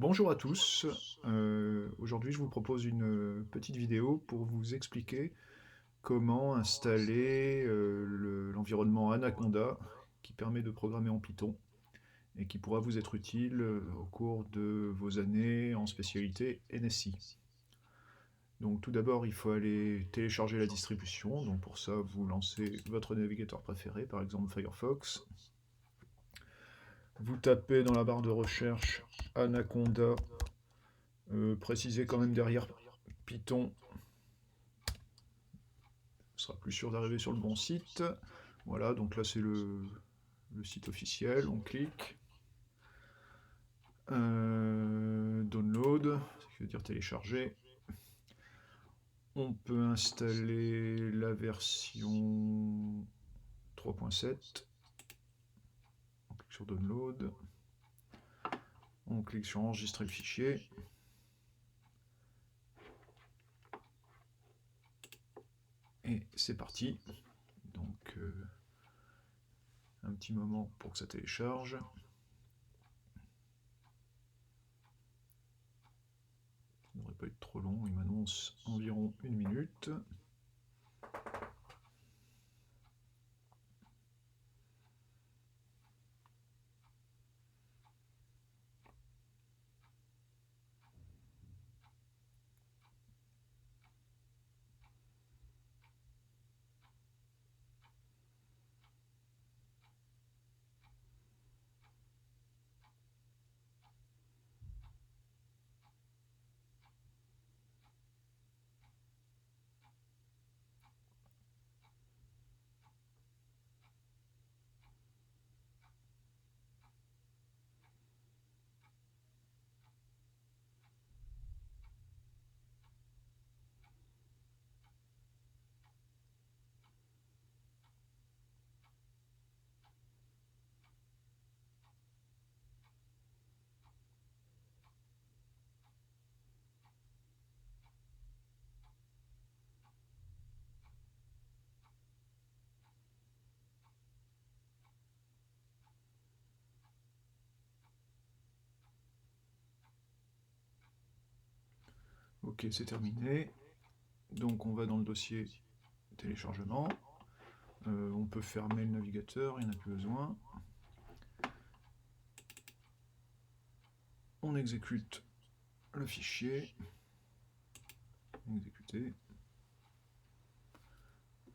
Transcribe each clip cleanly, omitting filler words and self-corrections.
Bonjour à tous, aujourd'hui je vous propose une petite vidéo pour vous expliquer comment installer l'environnement Anaconda qui permet de programmer en Python et qui pourra vous être utile au cours de vos années en spécialité NSI. Donc tout d'abord il faut aller télécharger la distribution, donc pour ça vous lancez votre navigateur préféré, par exemple Firefox. Vous tapez dans la barre de recherche Anaconda, précisez quand même derrière Python, ce sera plus sûr d'arriver sur le bon site. Voilà, donc là c'est le site officiel, on clique. Download, ce qui veut dire télécharger. On peut installer la version 3.7. On clique sur Download. On clique sur Enregistrer le fichier. Et c'est parti. Donc un petit moment pour que ça télécharge. Ça ne devrait pas être trop long, il m'annonce environ 1 minute. Ok, c'est terminé. Donc on va dans le dossier téléchargement. On peut fermer le navigateur, il n'y en a plus besoin. On exécute le fichier. Exécuter.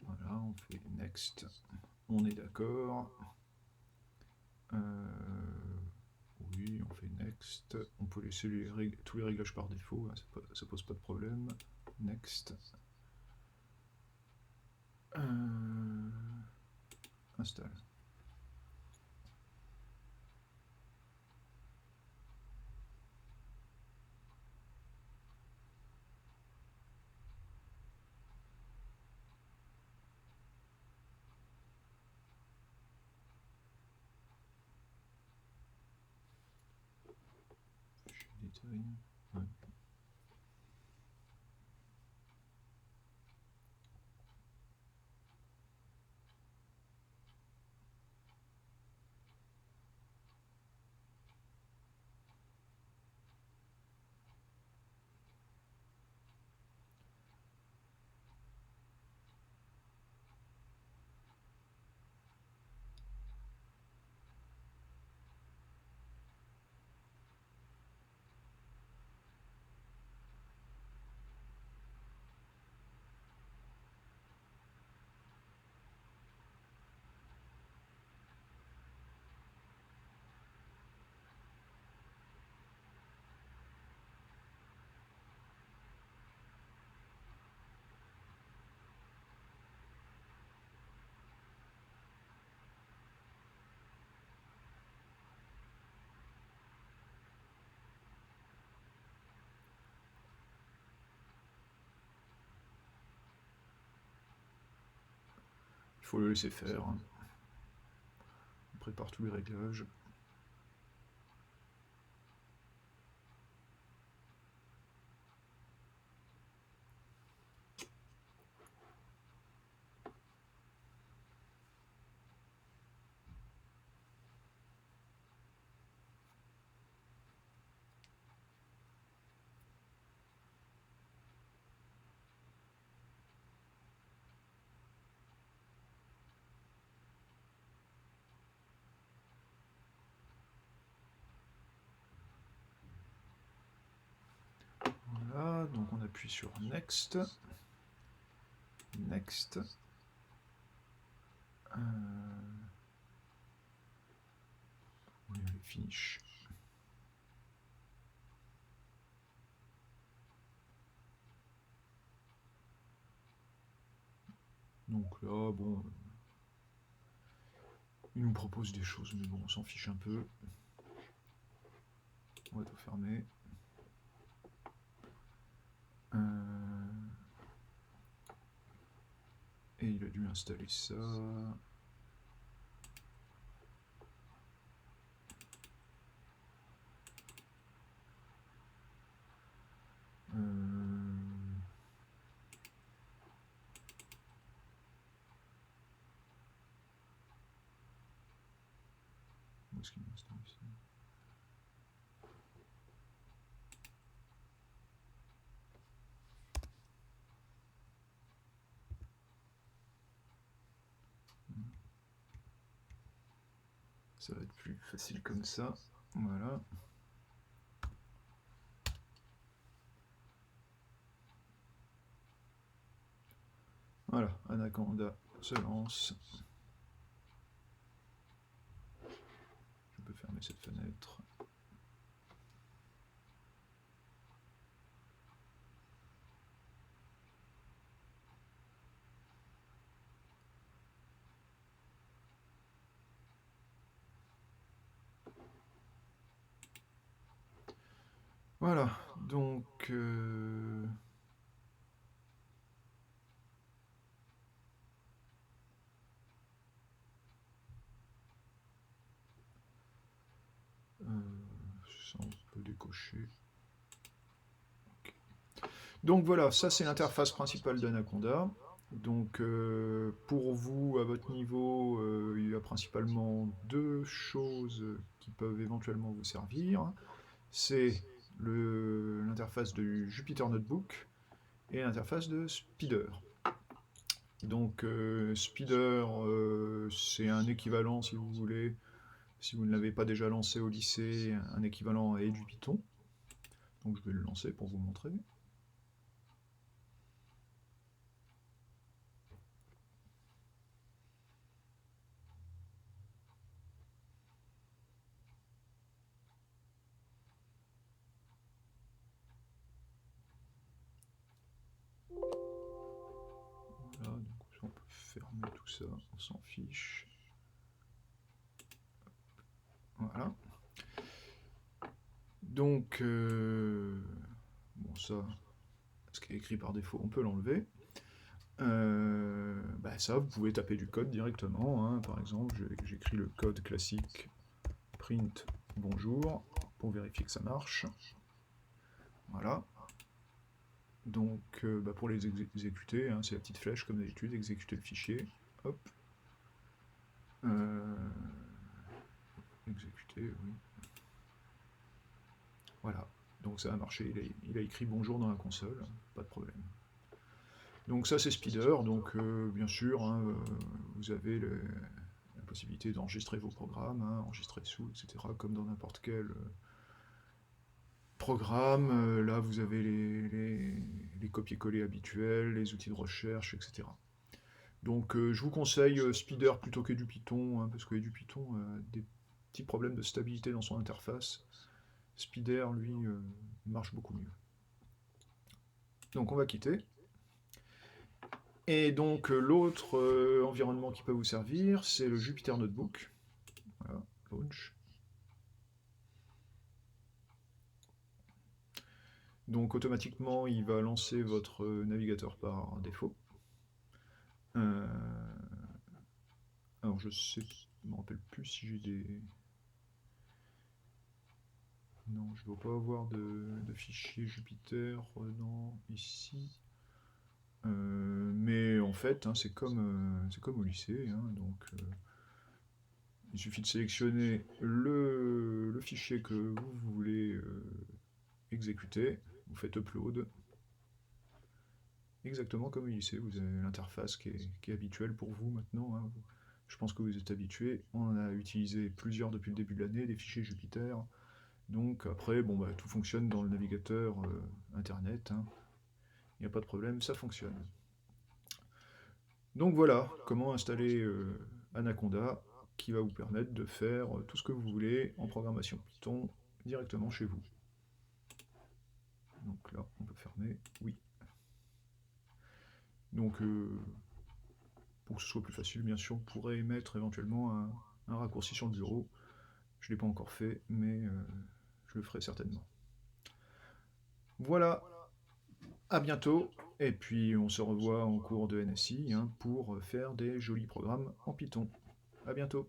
Voilà, on fait Next. On est d'accord. Oui, on fait Next. On peut laisser tous les réglages par défaut, hein, ça pose pas de problème. Next. Installe. Détail. Ouais. Il faut le laisser faire, hein. On prépare tous les réglages. j'appuie sur Next. Next. Finish. Donc là, bon, il nous propose des choses, mais bon, on s'en fiche un peu. On va tout fermer. Et il a dû installer ça. Où est-ce qu'il m'a installé ça? Ça va être plus facile comme ça. Voilà. Voilà, Anaconda se lance. Je peux fermer cette fenêtre. Voilà, donc... ça, on peut décocher. Okay. Donc voilà, ça c'est l'interface principale d'Anaconda. Donc pour vous, à votre niveau, il y a principalement deux choses qui peuvent éventuellement vous servir. C'est l'interface de Jupyter Notebook et l'interface de Speeder. Donc Speeder, c'est un équivalent, si vous voulez, si vous ne l'avez pas déjà lancé au lycée, un équivalent à EduPython. Donc je vais le lancer pour vous montrer. Voilà, donc on peut fermer tout ça, on s'en fiche. Voilà. Donc, bon ça, ce qui est écrit par défaut, on peut l'enlever. Ça, vous pouvez taper du code directement. Hein. Par exemple, j'écris le code classique print bonjour pour vérifier que ça marche. Voilà. Donc, pour les exécuter, hein, c'est la petite flèche comme d'habitude, exécuter le fichier. Hop. Exécuter, oui. Voilà. Donc ça a marché, il a écrit bonjour dans la console, pas de problème. Donc ça c'est Speeder, donc bien sûr, hein, vous avez la possibilité d'enregistrer vos programmes, hein, enregistrer sous, etc., comme dans n'importe quel programme. Là vous avez les copier-coller habituels, les outils de recherche, etc. Donc je vous conseille Speeder plutôt qu'EduPython, hein, parce que EduPython a des petits problèmes de stabilité dans son interface. Speeder, lui, marche beaucoup mieux. Donc on va quitter. Et donc l'autre environnement qui peut vous servir, c'est le Jupyter Notebook. Voilà, launch. Donc automatiquement, il va lancer votre navigateur par défaut. Alors je ne me rappelle plus si j'ai des... Non, je ne dois pas avoir de fichier Jupyter ici. Mais en fait, hein, c'est comme au lycée. Hein, donc, il suffit de sélectionner le fichier que vous voulez exécuter. Vous faites upload. Exactement comme au lycée. Vous avez l'interface qui est habituelle pour vous maintenant. Hein. Je pense que vous êtes habitués. On en a utilisé plusieurs depuis le début de l'année, des fichiers Jupyter. Donc après, bon, tout fonctionne dans le navigateur Internet. Hein. il n'y a pas de problème, ça fonctionne. Donc voilà comment installer Anaconda, qui va vous permettre de faire tout ce que vous voulez en programmation Python directement chez vous. Donc là, on peut fermer, oui. Donc, pour que ce soit plus facile, bien sûr, on pourrait mettre éventuellement un raccourci sur le bureau. Je ne l'ai pas encore fait, mais je le ferai certainement. Voilà, à bientôt, et puis on se revoit en cours de NSI pour faire des jolis programmes en Python. À bientôt.